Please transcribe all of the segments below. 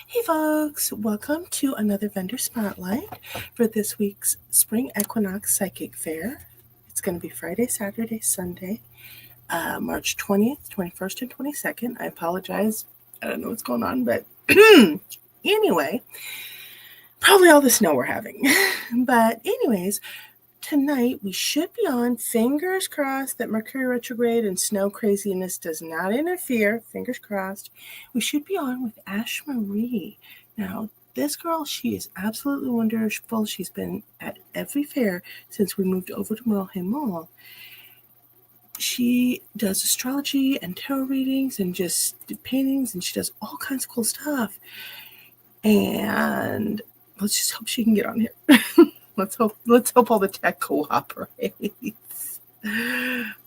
Hey folks, welcome to another vendor spotlight for this week's Spring Equinox Psychic Fair. It's going to be Friday, Saturday, Sunday, March 20th, 21st, and 22nd. I apologize. I don't know what's going on, but anyway, probably all the snow we're having. But anyways, tonight we should be on, fingers crossed that Mercury retrograde and snow craziness does not interfere, fingers crossed. We should be on with Ash Marie. Now, this girl, she is absolutely wonderful. She's been at every fair since we moved over to Merle Hay Mall. She does astrology and tarot readings and just paintings, and she does all kinds of cool stuff. And let's just hope she can get on here. Let's hope all the tech cooperates.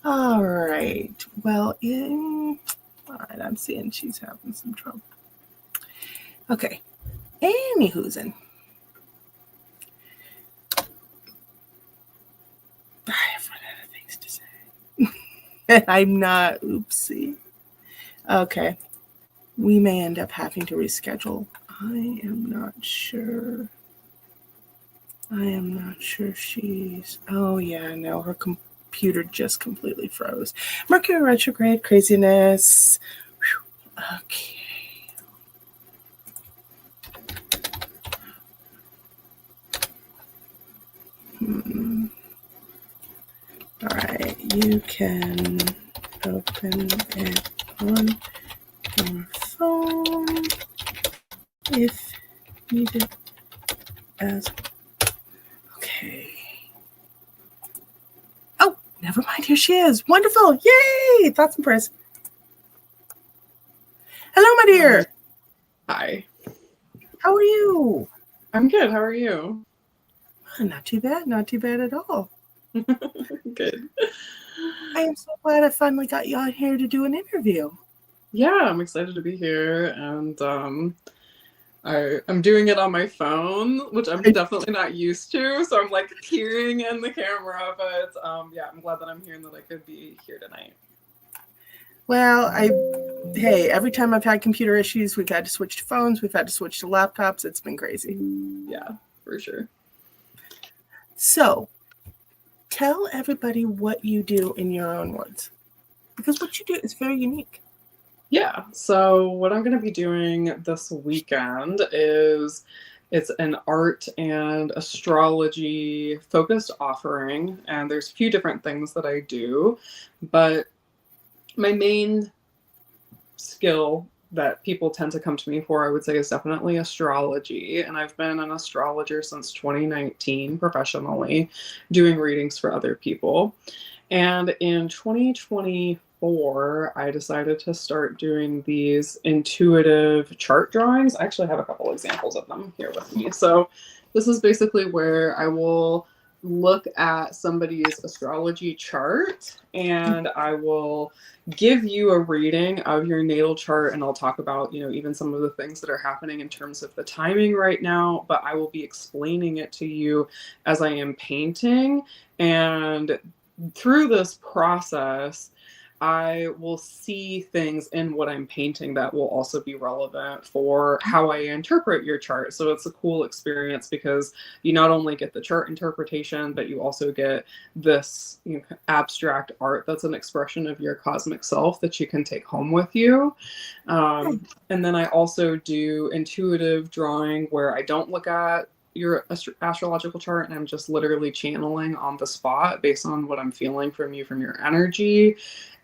All right. Well, I'm seeing she's having some trouble. Okay. Anywhoozin. I have run out of things to say. And I'm not, oopsie. Okay. We may end up having to reschedule. I am not sure she's... Oh, yeah, no, her computer just completely froze. Mercury retrograde, craziness. Whew. Okay. All right, you can open it on your phone if needed as okay. Oh, never mind. Here she is. Wonderful. Yay. Thoughts and prayers. Hello, my dear. Hi. How are you? I'm good. How are you? Not too bad. Not too bad at all. Good. I am so glad I finally got you on here to do an interview. Yeah, I'm excited to be here. And I'm doing it on my phone, which I'm definitely not used to. So I'm like peering in the camera, but yeah, I'm glad that I'm here and that I could be here tonight. Well, hey, every time I've had computer issues, we've had to switch to phones, we've had to switch to laptops. It's been crazy. Yeah, for sure. So, tell everybody what you do in your own words, because what you do is very unique. Yeah, so what I'm going to be doing this weekend is it's an art and astrology focused offering, and there's a few different things that I do, but my main skill that people tend to come to me for, I would say, is definitely astrology. And I've been an astrologer since 2019 professionally, doing readings for other people. And in 2024, I decided to start doing these intuitive chart drawings. I actually have a couple examples of them here with me. So this is basically where I will look at somebody's astrology chart and I will give you a reading of your natal chart, and I'll talk about, even some of the things that are happening in terms of the timing right now, but I will be explaining it to you as I am painting. And through this process, I will see things in what I'm painting that will also be relevant for how I interpret your chart. So it's a cool experience because you not only get the chart interpretation, but you also get this abstract art that's an expression of your cosmic self that you can take home with you. And then I also do intuitive drawing where I don't look at your astrological chart and I'm just literally channeling on the spot based on what I'm feeling from you, from your energy.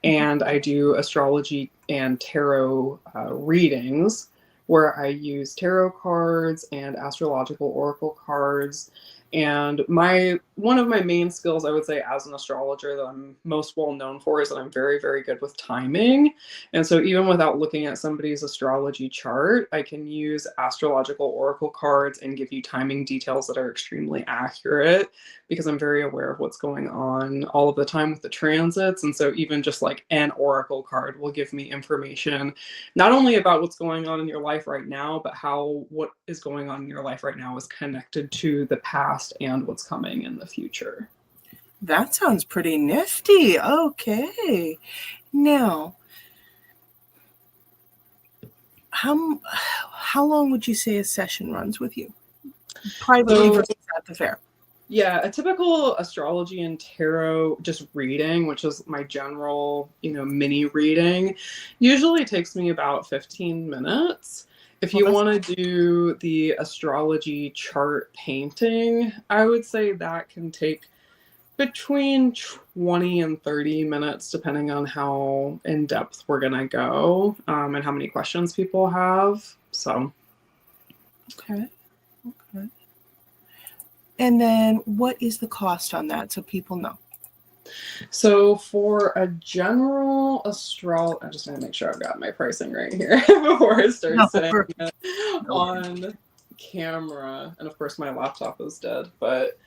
And I do astrology and tarot readings where I use tarot cards and astrological oracle cards. And one of my main skills, I would say, as an astrologer that I'm most well known for is that I'm very, very good with timing. And so even without looking at somebody's astrology chart, I can use astrological oracle cards and give you timing details that are extremely accurate because I'm very aware of what's going on all of the time with the transits. And so even just like an oracle card will give me information, not only about what's going on in your life right now, but how what is going on in your life right now is connected to the past and what's coming in the future. That sounds pretty nifty. Okay. Now, how how long would you say a session runs with you? Privately versus at the fair. Yeah, a typical astrology and tarot just reading, which is my general, mini reading, usually takes me about 15 minutes. If you want to do the astrology chart painting, I would say that can take between 20 and 30 minutes, depending on how in depth we're going to go, and how many questions people have. So. Okay. And then what is the cost on that so people know? So for a general I just want to make sure I've got my pricing right here before I start saying it on camera. And of course my laptop is dead, but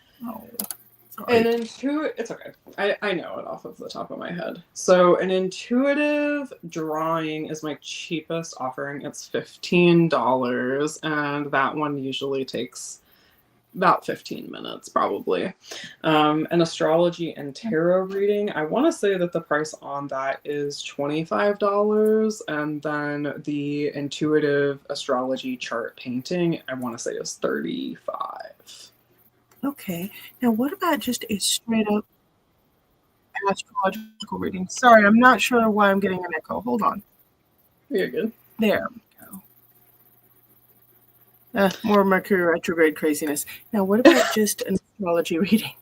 it's okay. I know it off of the top of my head. So an intuitive drawing is my cheapest offering. It's $15, and that one usually takes about 15 minutes probably. An astrology and tarot reading, I want to say that the price on that is $25, and then the intuitive astrology chart painting, I want to say is $35. Okay. Now what about just a straight up astrological reading? Sorry, I'm not sure why I'm getting an echo. Hold on. You're good. There we go. More Mercury retrograde craziness. Now, what about just an astrology reading?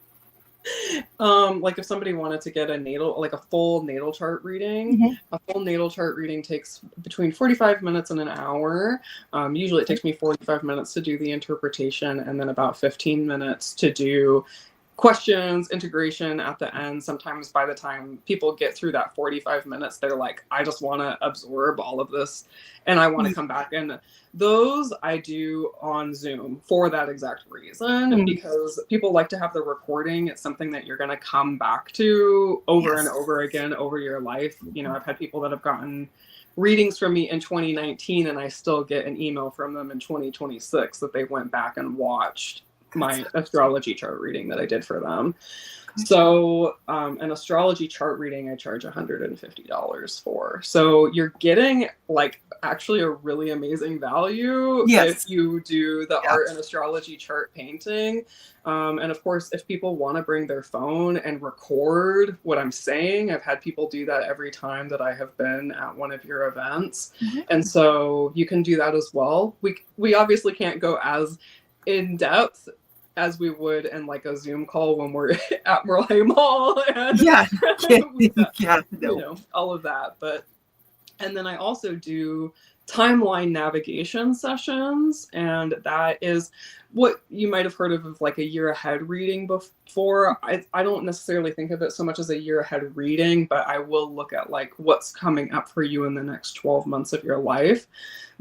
Like if somebody wanted to get a full natal chart reading, a full natal chart reading takes between 45 minutes and an hour. Usually it takes me 45 minutes to do the interpretation, and then about 15 minutes to do questions, integration at the end. Sometimes by the time people get through that 45 minutes, they're like, I just want to absorb all of this and I want to come back. And those I do on Zoom for that exact reason, because people like to have the recording. It's something that you're going to come back to over and over again over your life. I've had people that have gotten readings from me in 2019 and I still get an email from them in 2026 that they went back and watched my astrology chart reading that I did for them. So an astrology chart reading I charge $150 for. So you're getting actually a really amazing value if you do the art and astrology chart painting. And of course, if people want to bring their phone and record what I'm saying, I've had people do that every time that I have been at one of your events. And so you can do that as well. We obviously can't go as in depth as we would in a Zoom call when we're at Merle Hay Mall and all of that. And then I also do timeline navigation sessions, and that is what you might have heard of a year ahead reading before. I don't necessarily think of it so much as a year ahead reading, but I will look at what's coming up for you in the next 12 months of your life.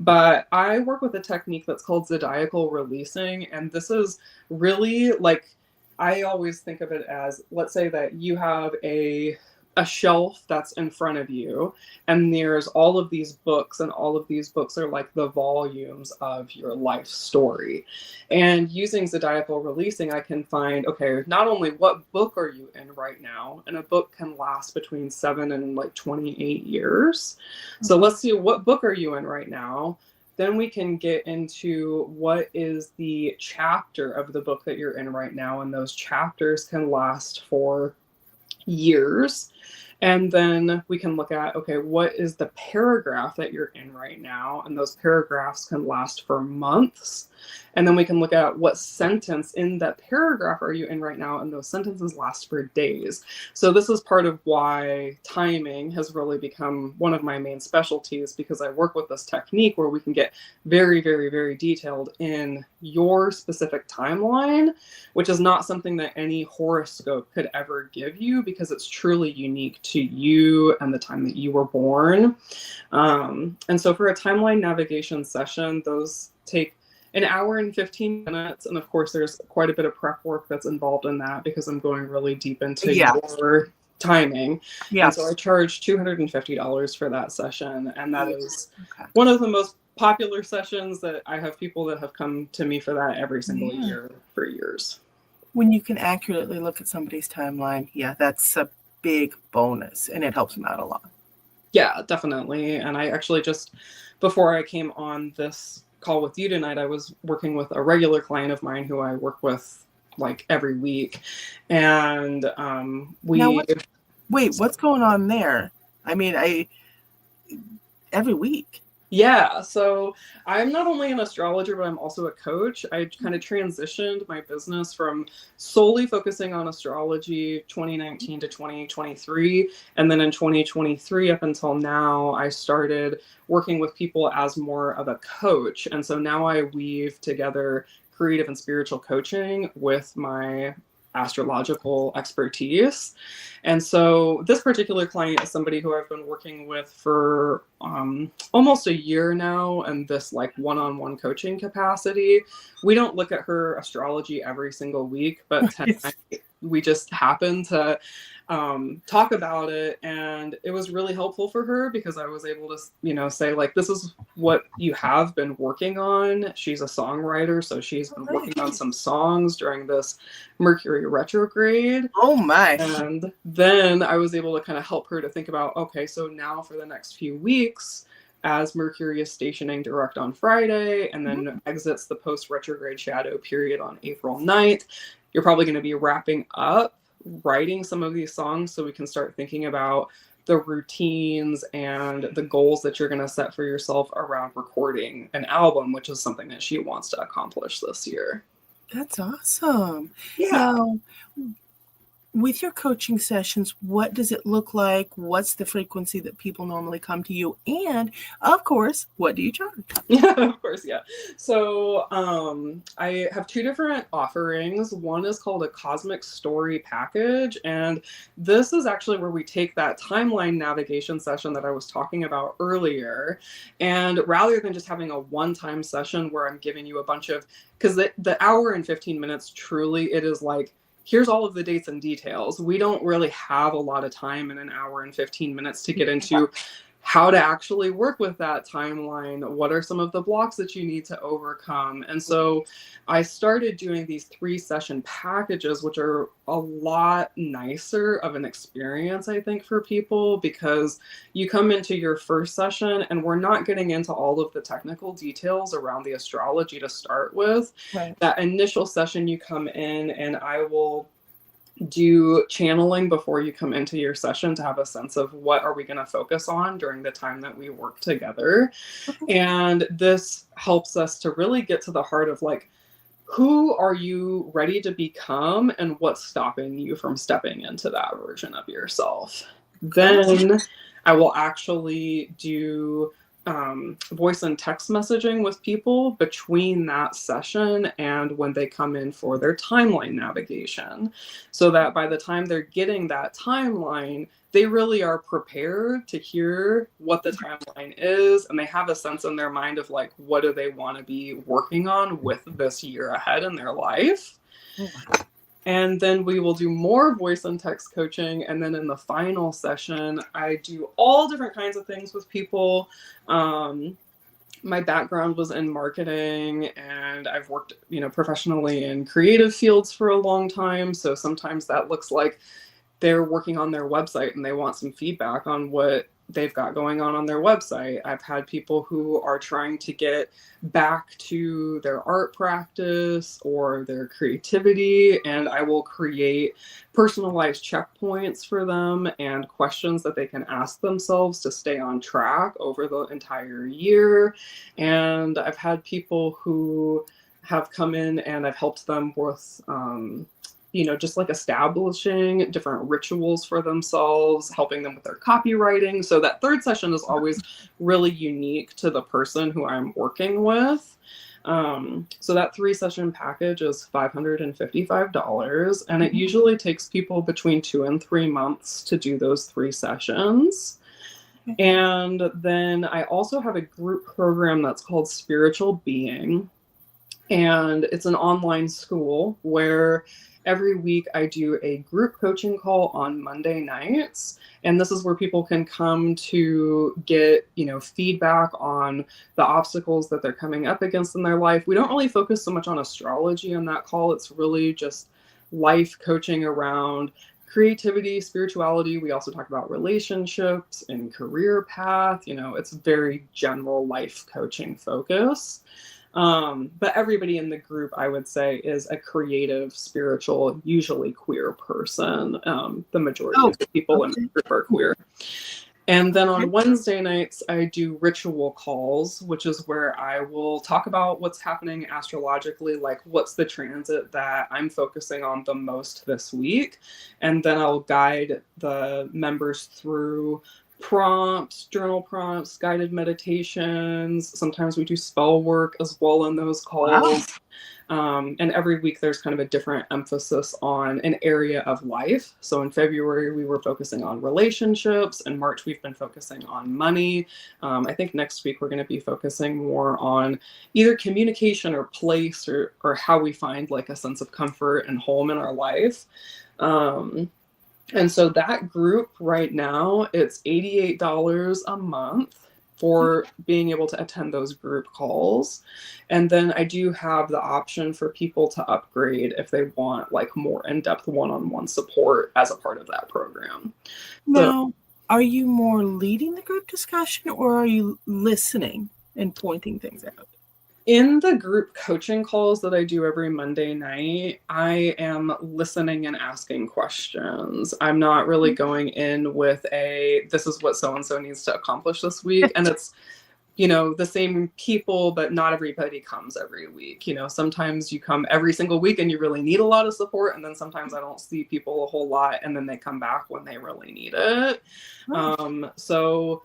But I work with a technique that's called zodiacal releasing, and this is really I always think of it as, let's say that you have a shelf that's in front of you, and there's all of these books, and all of these books are the volumes of your life story. And using zodiacal releasing, I can find, okay, not only what book are you in right now, and a book can last between 7 and 28 years. So let's see, what book are you in right now? Then we can get into what is the chapter of the book that you're in right now, and those chapters can last for years. And then we can look at, okay, what is the paragraph that you're in right now? And those paragraphs can last for months. And then we can look at what sentence in that paragraph are you in right now, and those sentences last for days. So this is part of why timing has really become one of my main specialties, because I work with this technique where we can get very, very, very detailed in your specific timeline, which is not something that any horoscope could ever give you, because it's truly unique to you and the time that you were born. And so for a timeline navigation session, those take an hour and 15 minutes. And of course, there's quite a bit of prep work that's involved in that, because I'm going really deep into your timing. And so I charge $250 for that session. And that is one of the most popular sessions that I have people that have come to me for that every single year for years. When you can accurately look at somebody's timeline, that's a big bonus, and it helps them out a lot. Yeah, definitely. And I actually just, before I came on this call with you tonight, I was working with a regular client of mine who I work with like every week. And Now, what's going on there? I mean, every week. Yeah, so I'm not only an astrologer, but I'm also a coach. I kind of transitioned my business from solely focusing on astrology 2019 to 2023. And then in 2023 up until now, I started working with people as more of a coach. And so now I weave together creative and spiritual coaching with my astrological expertise. And so this particular client is somebody who I've been working with for almost a year now, and this like one-on-one coaching capacity. We don't look at her astrology every single week, but tonight we just happen to talk about it, and it was really helpful for her because I was able to, say like, this is what you have been working on. She's a songwriter, so she's been working on some songs during this Mercury retrograde. Oh my. And then I was able to kind of help her to think about, okay, so now for the next few weeks, as Mercury is stationing direct on Friday and then exits the post-retrograde shadow period on April 9th, you're probably going to be wrapping up writing some of these songs so we can start thinking about the routines and the goals that you're going to set for yourself around recording an album, which is something that she wants to accomplish this year. That's awesome. Yeah. Now, with your coaching sessions, what does it look like? What's the frequency that people normally come to you? And of course, what do you charge? Yeah, of course, yeah. So I have two different offerings. One is called a Cosmic Story Package. And this is actually where we take that timeline navigation session that I was talking about earlier. And rather than just having a one-time session where I'm giving you a bunch of, because the hour and 15 minutes, truly, it is like, here's all of the dates and details. We don't really have a lot of time in an hour and 15 minutes to get into how to actually work with that timeline. What are some of the blocks that you need to overcome? And so I started doing these 3-session packages, which are a lot nicer of an experience, I think, for people, because you come into your first session and we're not getting into all of the technical details around the astrology to start with. Right. That initial session, you come in and I will do channeling before you come into your session to have a sense of what are we going to focus on during the time that we work together. And this helps us to really get to the heart of like, who are you ready to become and what's stopping you from stepping into that version of yourself. Then I will actually do voice and text messaging with people between that session and when they come in for their timeline navigation, so that by the time they're getting that timeline, they really are prepared to hear what the timeline is, and they have a sense in their mind of like, what do they want to be working on with this year ahead in their life. And then we will do more voice and text coaching. And then in the final session, I do all different kinds of things with people. My background was in marketing, and I've worked, professionally in creative fields for a long time. So sometimes that looks like they're working on their website and they want some feedback on what they've got going on their website. I've had people who are trying to get back to their art practice or their creativity, and I will create personalized checkpoints for them and questions that they can ask themselves to stay on track over the entire year. And I've had people who have come in and I've helped them with just like establishing different rituals for themselves, helping them with their copywriting. So that third session is always really unique to the person who I'm working with. So that 3-session package is $555, and it usually takes people between 2 and 3 months to do those 3 sessions. And then I also have a group program that's called Spiritual Being, and it's an online school where every week I do a group coaching call on Monday nights. And this is where people can come to get, feedback on the obstacles that they're coming up against in their life. We don't really focus so much on astrology on that call. It's really just life coaching around creativity, spirituality. We also talk about relationships and career path. It's very general life coaching focus. But everybody in the group, I would say, is a creative, spiritual, usually queer person. The majority of the people in the group are queer. And then on Wednesday nights, I do ritual calls, which is where I will talk about what's happening astrologically, like what's the transit that I'm focusing on the most this week. And then I'll guide the members through prompts, journal prompts, guided meditations. Sometimes we do spell work as well in those calls. Wow. And every week there's kind of a different emphasis on an area of life. So in February, we were focusing on relationships. In March, we've been focusing on money. I think next week we're going to be focusing more on either communication or place or how we find like a sense of comfort and home in our life. And so that group right now, it's $88 a month for being able to attend those group calls. And then I do have the option for people to upgrade if they want like more in-depth one-on-one support as a part of that program. Now, are you more leading the group discussion or are you listening and pointing things out? In the group coaching calls that I do every Monday night, I am listening and asking questions. I'm not really going in with this is what so-and-so needs to accomplish this week. And it's, the same people, but not everybody comes every week. Sometimes you come every single week and you really need a lot of support. And then sometimes I don't see people a whole lot and then they come back when they really need it. So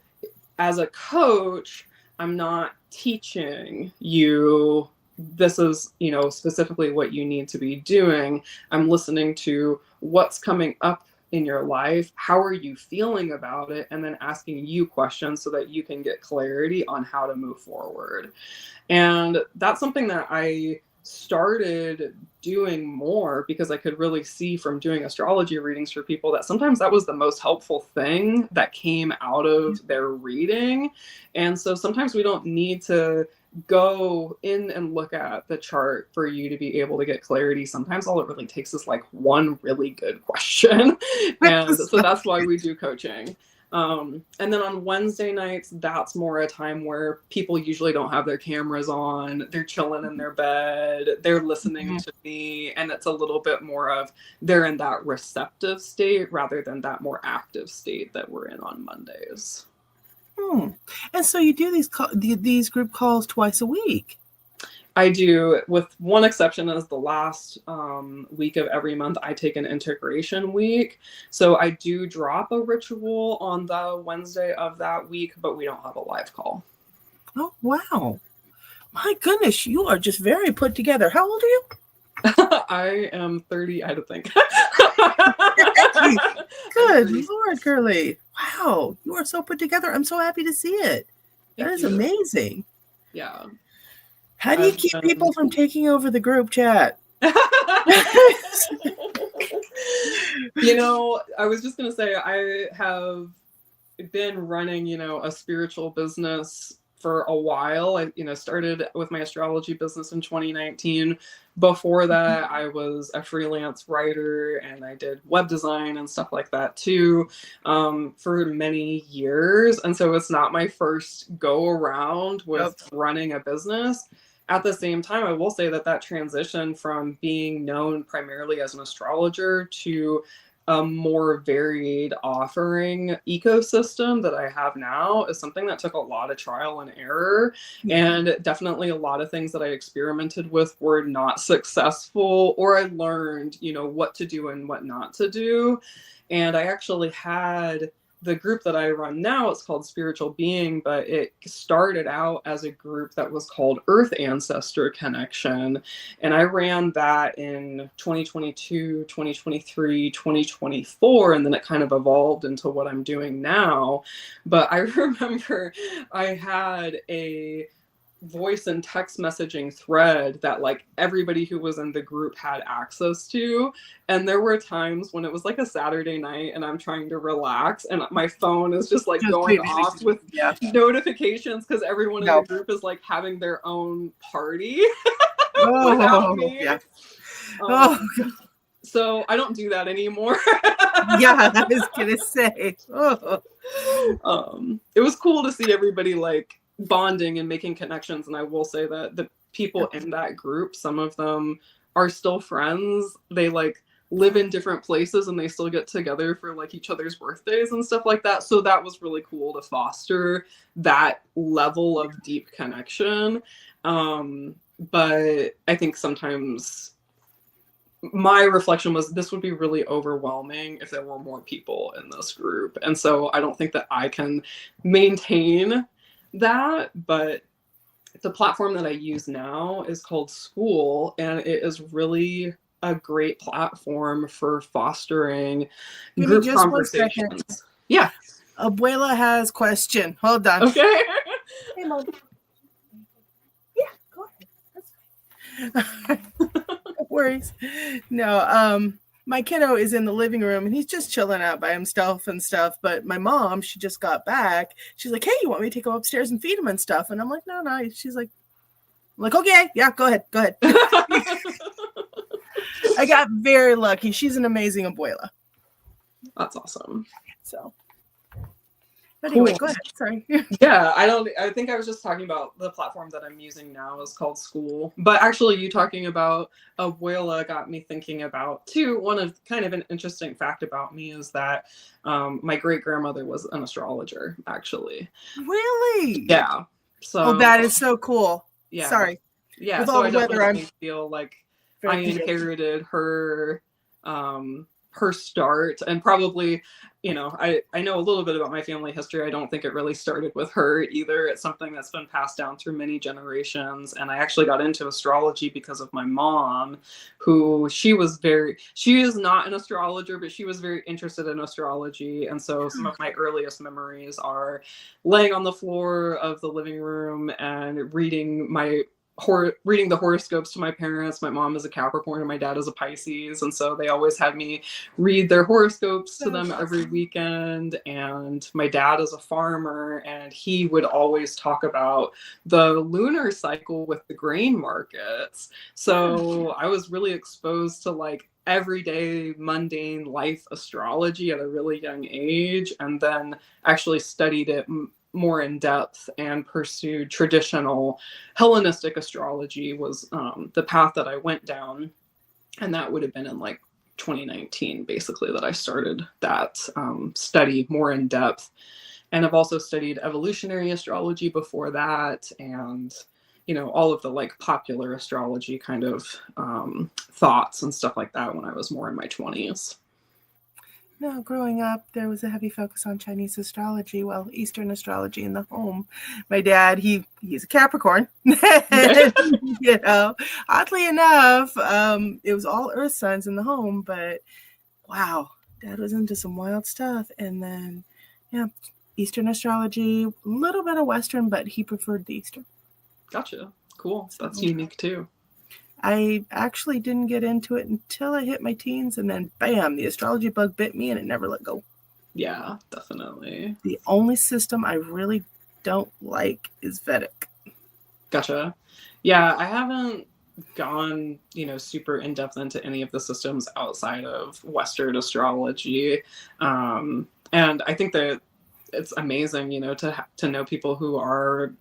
as a coach, I'm not teaching you this is, specifically what you need to be doing. I'm listening to what's coming up in your life. How are you feeling about it? And then asking you questions so that you can get clarity on how to move forward. And that's something that I started doing more because I could really see from doing astrology readings for people that sometimes that was the most helpful thing that came out of their reading. And so sometimes we don't need to go in and look at the chart for you to be able to get clarity. Sometimes all it really takes is like one really good question. And so that's why we do coaching. And then on Wednesday nights, that's more a time where people usually don't have their cameras on. They're chilling in their bed. They're listening to me. And it's a little bit more of they're in that receptive state rather than that more active state that we're in on Mondays. And so you do these group calls twice a week. I do, with one exception is the last week of every month, I take an integration week. So I do drop a ritual on the Wednesday of that week, but we don't have a live call. Oh, wow. My goodness, you are just very put together. How old are you? I am 30, I had to think. Good Lord, girly. Wow, you are so put together. I'm so happy to see it. That is amazing. Yeah. How do you keep people from taking over the group chat? I was just going to say, I have been running, a spiritual business for a while. I, started with my astrology business in 2019. Before that, I was a freelance writer and I did web design and stuff like that too, for many years. And so it's not my first go around with running a business. At the same time, I will say that transition from being known primarily as an astrologer to a more varied offering ecosystem that I have now is something that took a lot of trial and error. And definitely a lot of things that I experimented with were not successful, or I learned, what to do and what not to do. And I actually had the group that I run now, it's called Spiritual Being, but it started out as a group that was called Earth Ancestor Connection. And I ran that in 2022, 2023, 2024, and then it kind of evolved into what I'm doing now. But I remember I had a voice and text messaging thread that like everybody who was in the group had access to, and there were times when it was like a Saturday night and I'm trying to relax and my phone is just like going off with notifications because everyone in the group is like having their own party without me. So I don't do that anymore. I was gonna say it was cool to see everybody like bonding and making connections, and I will say that the people in that group, some of them are still friends. They like live in different places and they still get together for like each other's birthdays and stuff like that. So that was really cool to foster that level of deep connection. But I think sometimes my reflection was this would be really overwhelming if there were more people in this group. And so I don't think that I can maintain that, but the platform that I use now is called School, and it is really a great platform for fostering Give me group just 1 second. conversations. Yeah. Abuela has question. Hold on. Okay. Hey, Mom. Yeah, go ahead. That's fine. No worries. No, my kiddo is in the living room and he's just chilling out by himself and stuff. But my mom, she just got back. She's like, hey, you want me to take him upstairs and feed him and stuff? And I'm like, no. She's like, I'm like, okay, yeah, go ahead. I got very lucky. She's an amazing abuela. That's awesome. So, but anyway, Cool. go ahead. Sorry. Yeah, I think I was just talking about the platform that I'm using now is called School. But actually, you talking about abuela got me thinking about, too, one of kind of an interesting fact about me is that my great-grandmother was an astrologer, actually. Really? Yeah. So. Oh, that is so cool. Yeah. Sorry. Yeah. With So all I the weather, definitely feel like I inherited her start, and probably, you know, I know a little bit about my family history. I don't think it really started with her either. It's something that's been passed down through many generations. And I actually got into astrology because of my mom, who she is not an astrologer, but she was very interested in astrology. And so some of my earliest memories are laying on the floor of the living room and reading the horoscopes to my parents. My mom is a Capricorn and my dad is a Pisces, and so they always had me read their horoscopes to them every weekend. And my dad is a farmer, and he would always talk about the lunar cycle with the grain markets. So I was really exposed to like everyday mundane life astrology at a really young age, and then actually studied it more in depth and pursued traditional Hellenistic astrology was the path that I went down. And that would have been in like 2019, basically, that I started that study more in depth. And I've also studied evolutionary astrology before that, and, you know, all of the like popular astrology kind of thoughts and stuff like that when I was more in my 20s. No, growing up, there was a heavy focus on Chinese astrology, well, Eastern astrology in the home. My dad, he's a Capricorn. You know, oddly enough, it was all earth signs in the home, but wow, Dad was into some wild stuff. And then, yeah, Eastern astrology, a little bit of Western, but he preferred the Eastern. Gotcha. Cool. That's unique too. I actually didn't get into it until I hit my teens, and then bam, the astrology bug bit me and it never let go. Yeah, definitely. The only system I really don't like is Vedic. Gotcha. Yeah, I haven't gone, you know, super in depth into any of the systems outside of Western astrology. And I think that it's amazing, you know, to know people who are,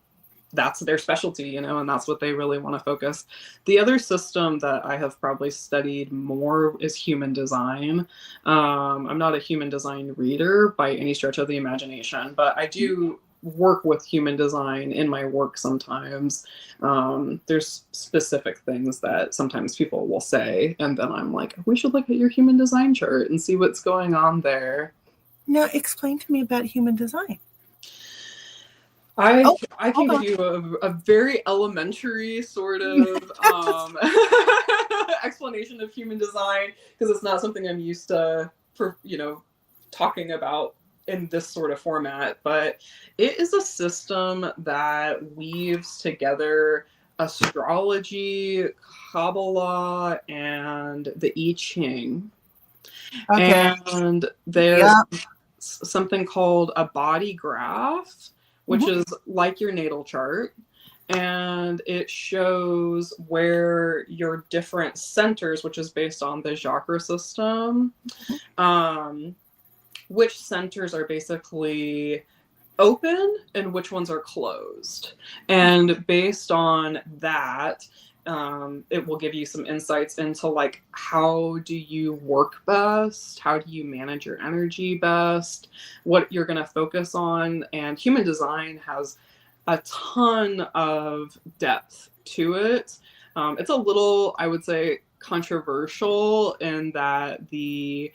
that's their specialty, you know, and that's what they really want to focus. The other system that I have probably studied more is human design. I'm not a human design reader by any stretch of the imagination, but I do work with human design in my work sometimes. There's specific things that sometimes people will say, and then I'm like, we should look at your human design chart and see what's going on there. Now, explain to me about human design. I can give you a very elementary sort of explanation of human design, because it's not something I'm used to, talking about in this sort of format. But it is a system that weaves together astrology, Kabbalah, and the I Ching. Okay. And there's something called a body graph, which is like your natal chart, and it shows where your different centers, which is based on the chakra system, which centers are basically open and which ones are closed. And based on that, it will give you some insights into like, how do you work best? How do you manage your energy best? What you're going to focus on. And human design has a ton of depth to it. It's a little, I would say, controversial in that the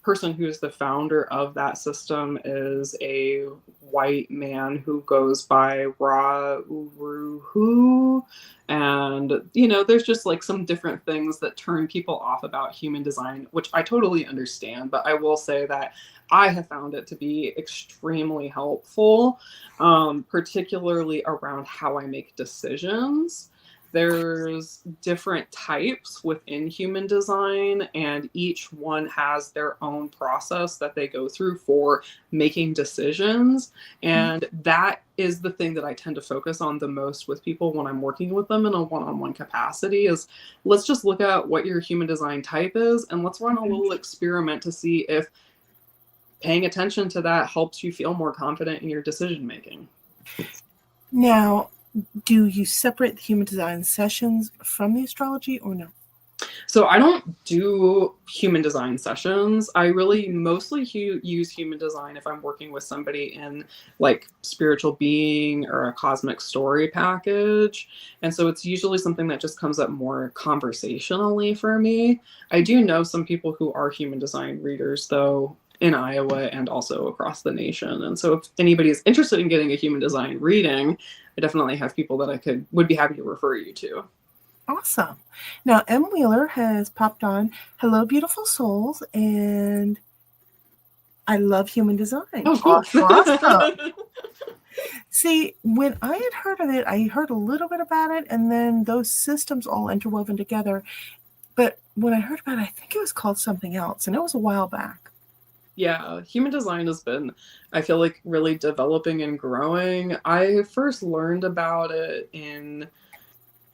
person who's the founder of that system is a white man who goes by Ra Uru. And, you know, there's just like some different things that turn people off about human design, which I totally understand. But I will say that I have found it to be extremely helpful, particularly around how I make decisions. There's different types within human design, and each one has their own process that they go through for making decisions. And that is the thing that I tend to focus on the most with people when I'm working with them in a one-on-one capacity is, let's just look at what your human design type is, and let's run a little experiment to see if paying attention to that helps you feel more confident in your decision making. Now, do you separate the human design sessions from the astrology or no? So I don't do human design sessions. I really mostly use human design if I'm working with somebody in like spiritual being or a cosmic story package. And so it's usually something that just comes up more conversationally for me. I do know some people who are human design readers though, in Iowa and also across the nation. And so if anybody is interested in getting a human design reading, I definitely have people that I would be happy to refer you to. Awesome. Now, M. Wheeler has popped on. Hello, beautiful souls. And I love human design. Oh, cool. Awesome. See, when I had heard of it, I heard a little bit about it, and then those systems all interwoven together. But when I heard about it, I think it was called something else, and it was a while back. Yeah, human design has been, I feel like, really developing and growing. I first learned about it in,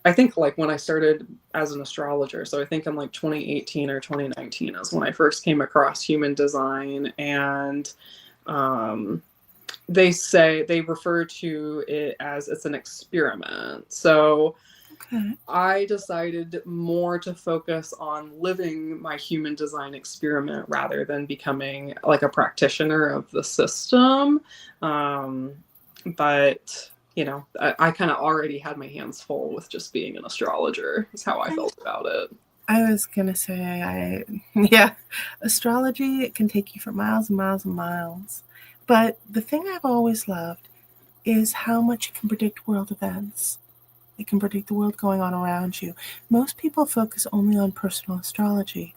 I think, like when I started as an astrologer. So I think in like 2018 or 2019 is when I first came across human design. And they refer to it as it's an experiment. So I decided more to focus on living my human design experiment rather than becoming like a practitioner of the system. But, you know, I kind of already had my hands full with just being an astrologer, is how I felt about it. I was going to say, yeah, astrology, it can take you for miles and miles and miles. But the thing I've always loved is how much it can predict world events. It can predict the world going on around you. Most people focus only on personal astrology,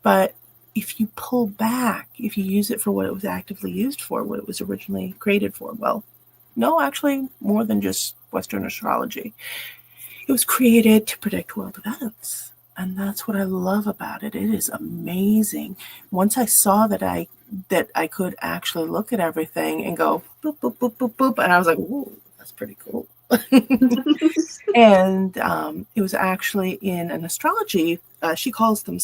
but if you pull back, if you use it for what it was actively used for, what it was originally created for, well, no, actually more than just Western astrology. It was created to predict world events, and that's what I love about it. It is amazing. Once I saw that I could actually look at everything and go boop, boop, boop, boop, boop, and I was like, ooh, that's pretty cool. And it was actually in an astrology. She called them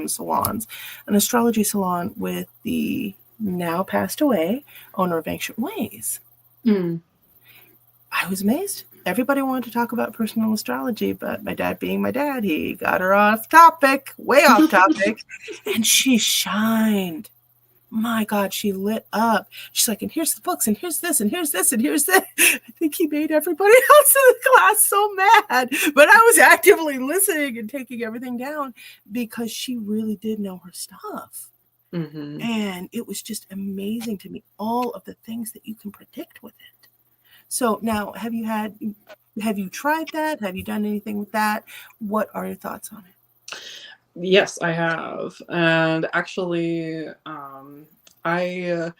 salons, an astrology salon with the now passed away owner of Ancient Ways. I was amazed. Everybody wanted to talk about personal astrology, but my dad being my dad, he got her off topic, way off topic, and she shined. My God, she lit up. She's like, and here's the books, and here's this, and here's this, and here's that. I think he made everybody else in the class so mad. But I was actively listening and taking everything down because she really did know her stuff. And it was just amazing to me, all of the things that you can predict with it. So now, have you tried that? Have you done anything with that? What are your thoughts on it? Yes, I have. And actually, I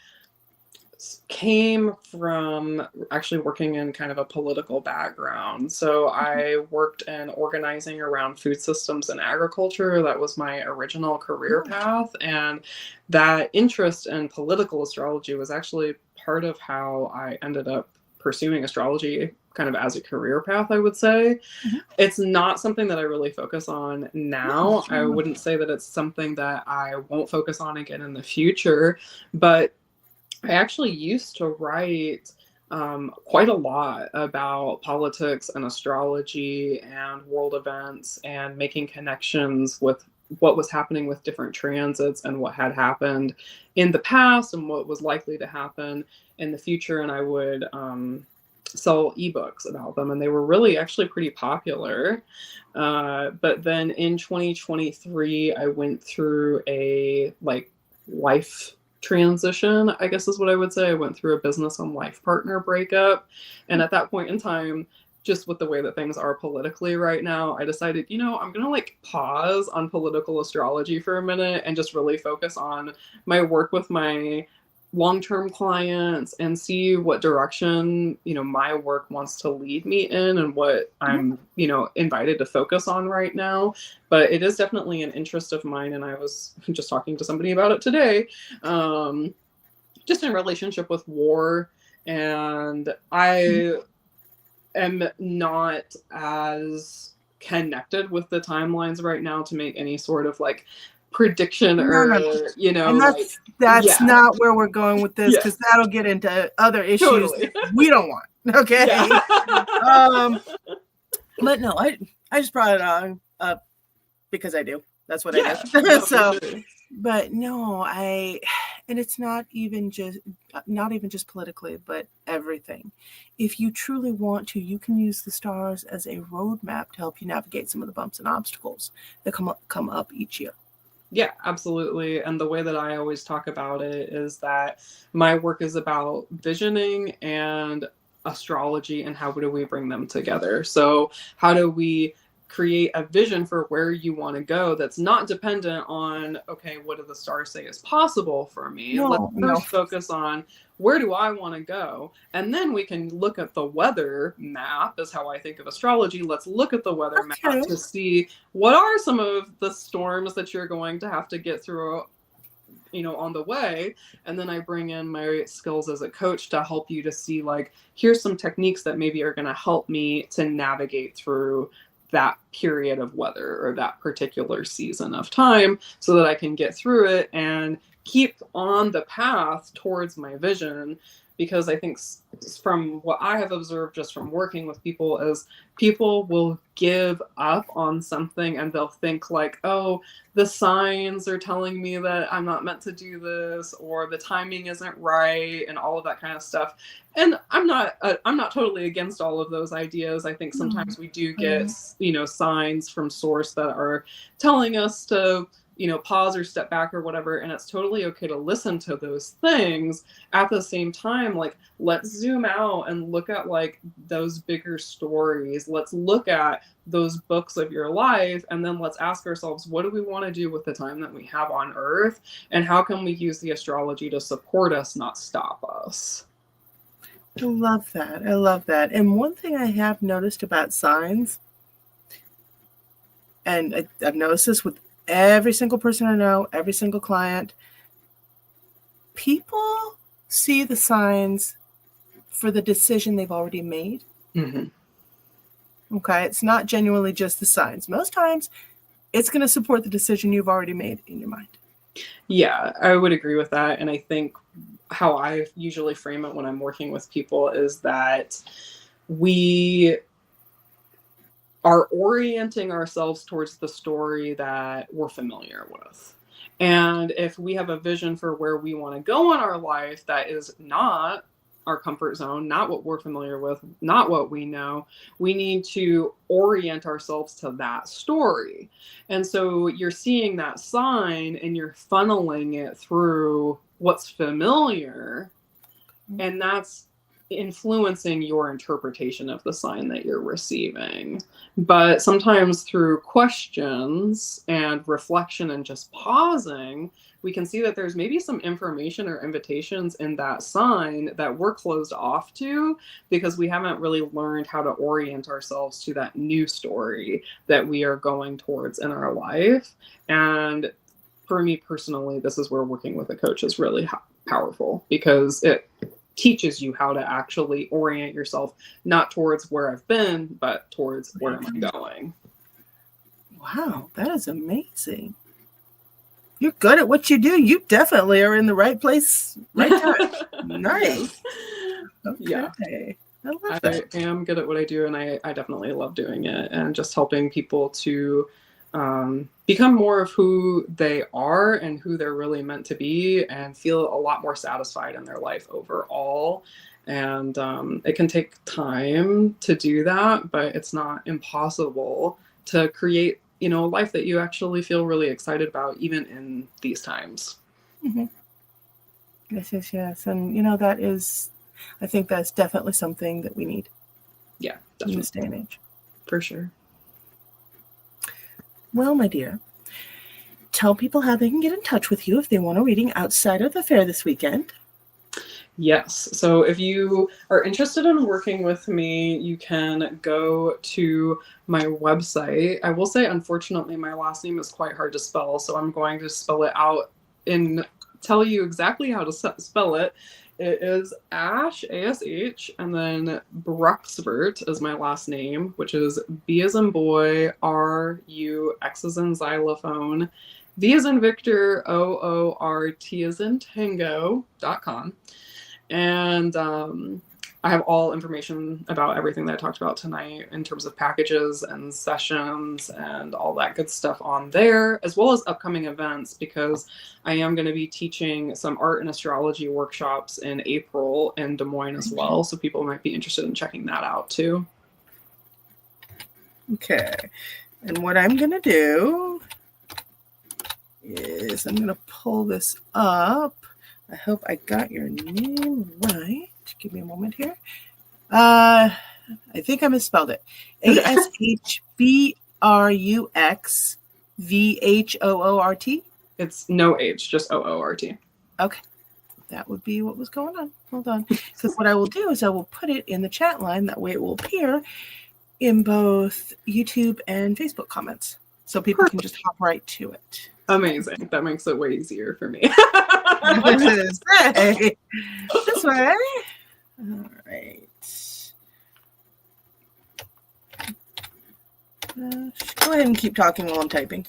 came from actually working in kind of a political background. So I worked in organizing around food systems and agriculture. That was my original career path. And that interest in political astrology was actually part of how I ended up pursuing astrology kind of as a career path, I would say. It's not something that I really focus on now. I wouldn't say that it's something that I won't focus on again in the future, but I actually used to write quite a lot about politics and astrology and world events and making connections with what was happening with different transits and what had happened in the past and what was likely to happen in the future. And I would sell ebooks about them, and they were really actually pretty popular. But then in 2023, I went through a life transition, I guess is what I would say. I went through a business and life partner breakup. And at that point in time, just with the way that things are politically right now, I decided, I'm going to pause on political astrology for a minute and just really focus on my work with my long-term clients and see what direction, my work wants to lead me in and what I'm, invited to focus on right now. But it is definitely an interest of mine. And I was just talking to somebody about it today, just in relationship with war. And I am not as connected with the timelines right now to make any sort of prediction or and that's not where we're going with this, because that'll get into other issues we don't want. Okay. But no, I just brought it on up because I do. That's what I do. So, but no, and it's not even just politically, but everything. If you truly want to, you can use the stars as a roadmap to help you navigate some of the bumps and obstacles that come up each year. Yeah, absolutely. And the way that I always talk about it is that my work is about visioning and astrology and how do we bring them together. So how do we create a vision for where you want to go that's not dependent on, okay, what do the stars say is possible for me? Let's first focus on where do I want to go? And then we can look at the weather map, is how I think of astrology. Let's look at the weather map to see what are some of the storms that you're going to have to get through, on the way. And then I bring in my skills as a coach to help you to see, here's some techniques that maybe are going to help me to navigate through that period of weather or that particular season of time so that I can get through it and keep on the path towards my vision. Because I think from what I have observed just from working with people is people will give up on something and they'll think oh, the signs are telling me that I'm not meant to do this, or the timing isn't right, and all of that kind of stuff. And I'm not totally against all of those ideas. I think sometimes we do get, signs from source that are telling us to, pause or step back or whatever. And it's totally okay to listen to those things. At the same time, let's zoom out and look at those bigger stories. Let's look at those books of your life. And then let's ask ourselves, what do we want to do with the time that we have on Earth? And how can we use the astrology to support us, not stop us? I love that. And one thing I have noticed about signs, and I've noticed this with every single person I know, every single client, people see the signs for the decision they've already made. Mm-hmm. Okay, it's not genuinely just the signs. Most times, it's going to support the decision you've already made in your mind. Yeah, I would agree with that. And I think how I usually frame it when I'm working with people is that we are orienting ourselves towards the story that we're familiar with. And if we have a vision for where we want to go in our life that is not our comfort zone, not what we're familiar with, not what we know, we need to orient ourselves to that story. And so you're seeing that sign and you're funneling it through what's familiar, and that's influencing your interpretation of the sign that you're receiving. But sometimes through questions and reflection and just pausing, we can see that there's maybe some information or invitations in that sign that we're closed off to because we haven't really learned how to orient ourselves to that new story that we are going towards in our life. And for me personally, this is where working with a coach is really powerful, because it teaches you how to actually orient yourself, not towards where I've been, but towards where am I going. Wow, that is amazing. You're good at what you do. You definitely are in the right place, right time. Nice. Okay. Yeah. I love that. I am good at what I do, and I definitely love doing it, and just helping people to become more of who they are and who they're really meant to be, and feel a lot more satisfied in their life overall. And it can take time to do that, but it's not impossible to create, a life that you actually feel really excited about, even in these times. Mm-hmm. Yes. And, that is, I think that's definitely something that we need. Yeah, definitely. In this day and age. For sure. Well, my dear, tell people how they can get in touch with you if they want a reading outside of the fair this weekend. Yes. So if you are interested in working with me, you can go to my website. I will say, unfortunately, my last name is quite hard to spell, so I'm going to spell it out and tell you exactly how to spell it. It is Ash, A-S-H, and then Bruxvert is my last name, which is B as in boy, R-U, X as in xylophone, V as in Victor, O-O-R-T as in tango.com. And I have all information about everything that I talked about tonight in terms of packages and sessions and all that good stuff on there, as well as upcoming events, because I am going to be teaching some art and astrology workshops in April in Des Moines as well. So people might be interested in checking that out too. Okay. And what I'm going to do is I'm going to pull this up. I hope I got your name right. Give me a moment here. I think I misspelled it. ASHBRUXVHOORT. It's no H, just OORT. Okay. That would be what was going on. Hold on. Because what I will do is I will put it in the chat line. That way it will appear in both YouTube and Facebook comments. So people can just hop right to it. Amazing. That makes it way easier for me. This way. All right. Go ahead and keep talking while I'm typing.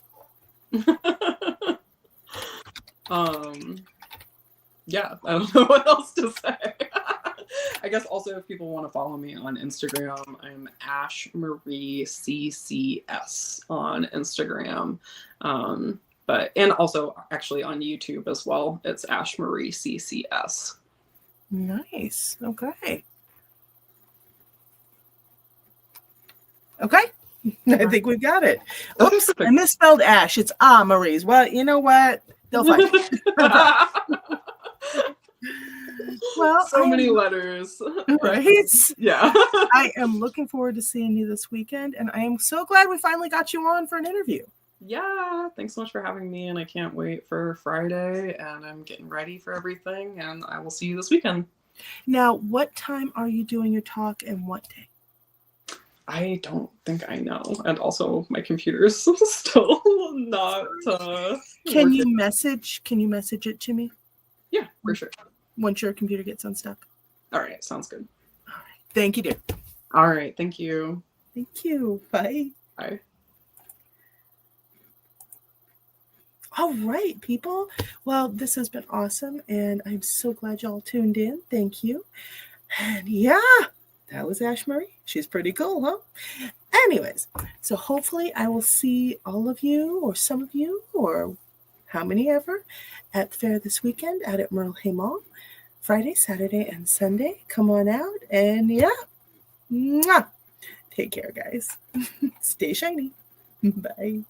Yeah, I don't know what else to say. I guess also if people want to follow me on Instagram, I'm Ash Marie CCS on Instagram. And also actually on YouTube as well. It's Ash Marie CCS. Nice. Okay. I think we got it. Oops, I misspelled Ash. It's Marie's. Well, you know what? They'll find it. Well, so many letters. Right? Yeah. I am looking forward to seeing you this weekend, and I am so glad we finally got you on for an interview. Yeah, thanks so much for having me, and I can't wait for Friday, and I'm getting ready for everything, and I will see you this weekend. Now, what time are you doing your talk and what day? I don't think I know, and also my computer is still not. Can you message it to me? Yeah, for sure. Once your computer gets unstuck. All right, sounds good. All right, thank you, dear. All right, thank you. Thank you. Bye. Bye. All right, people. Well, this has been awesome, and I'm so glad y'all tuned in. Thank you. And yeah, that was Ash Marie. She's pretty cool, huh? Anyways, so hopefully I will see all of you, or some of you, or how many ever, at the fair this weekend out at Merle Hay Mall. Friday, Saturday, and Sunday. Come on out, and yeah. Mwah. Take care, guys. Stay shiny. Bye.